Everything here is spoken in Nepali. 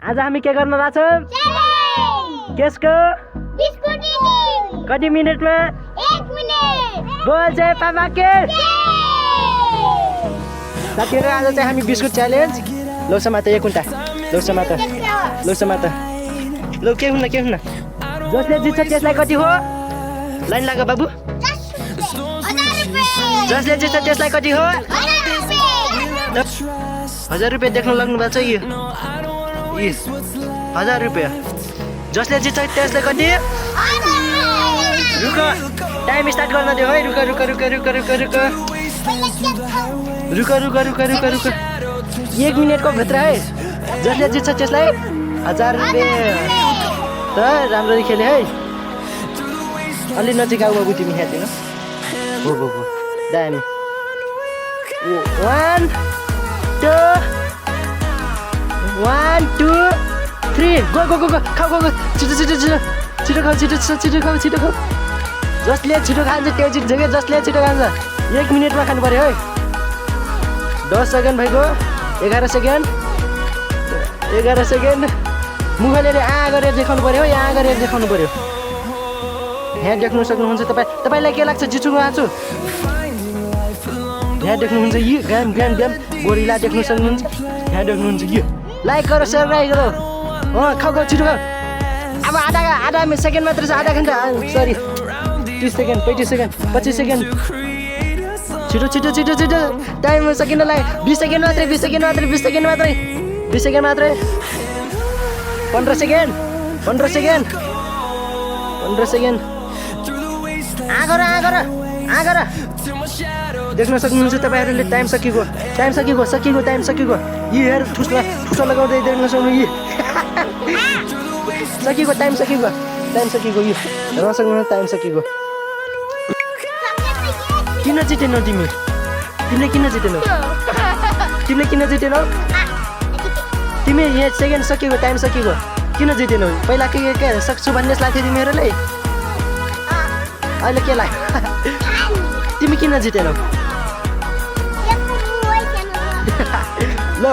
आज हामी के गर्न लाग्छौँ? केसको कति मिनेटमा? 1 मिनेट। बोल जय पापा के। साथीहरु आज चाहिँ हामी बिस्कुट च्यालेन्ज। लौ समात एक कुन्टा। लौ समात। लौ समात। लौ के हुन्न के हुन्न। जसले जित्छ त्यसलाई कति हो? लाइन लाग बाबु। 10 रुपैयाँ। जसले जित्छ त्यसलाई कति हो? 1000 रुपैयाँ देख्न लाग्नु भएको छ यो। 1000 रुपैयाँ। जसले जित्छ त्यसलाई कति? रुक टाइम स्टार्ट गर्न दियो है। रुक रुक रुक रुक रुक रुक रुक रुक रुक रुक रुक 1 मिनेटको भित्र है। जसले जित्छ त्यसलाई 1000 रुपैयाँ। त राम्ररी खेले है। अलि नजिक आऊ बाबु तिमी यहाँ दिनु। हो हो हो दामी। 1 2 1 2 3 गो गो गो गो खाऊ गो गो छिटो छिटो छिटो छिटो खाऊ छिटो छिटो खाऊ छिटो खाऊ। जसले छिटो खान्छ त्यो जित्छ के। जसले छिटो खान्छ 1 मिनेटमा खानु पर्यो है। 10 सेकेन्ड भइगयो। 11 सेकेन्ड 11 सेकेन्ड। मुखले गरेर देखाउनु पर्यो है। गरेर देखाउनु पर्यो। यहाँ देख्नु सक्नुहुन्छ तपाईलाई के लाग्छ जित्छु आछु? यहाँ देख्नुहुन्छ यो गेम गेम गेम गोरिला देख्नु सक्नुहुन्छ। यहाँ देख्नुहुन्छ यो लाइक गरो सब्सक्राइब गरो। खाऊ खाऊ छिटो खाऊ। अब आधा सेकेन्ड मात्र छ। आधा घन्टा सरी 30 सेकेन्ड 35 सेकेन्ड 25 सेकेन्ड। छिटो छिटो छिटो छिटो टाइम सकिन लाग्यो। 20 सेकेन्ड मात्रै 20 सेकेन्ड मात्रै 20 सेकेन्ड मात्रै 20 सेकेन्ड मात्रै 15 सेकेन्ड 15 सेकेन्ड 15 सेकेन्ड। आगर देख्न सक्नुहुन्छ तपाईहरुले टाइम सकिएको टाइम सकिएको यी हेर ठुसा लगाउँदै देख्न सक्नु यी सकिएको टाइम सकिएको यी हेर्न सक्नुहुन्छ टाइम सकिएको। किन जितेनौ तिमी? तिमीले किन जितेनौ? तिमी यहाँ सेकेन्ड सकिएको टाइम सकिएको किन जितेनौ? पहिला के सक्छु भन्ने लाग्थ्यो तिमीहरुलाई। अहिले के लाग्यो? तिमी किन जितेनौ? ल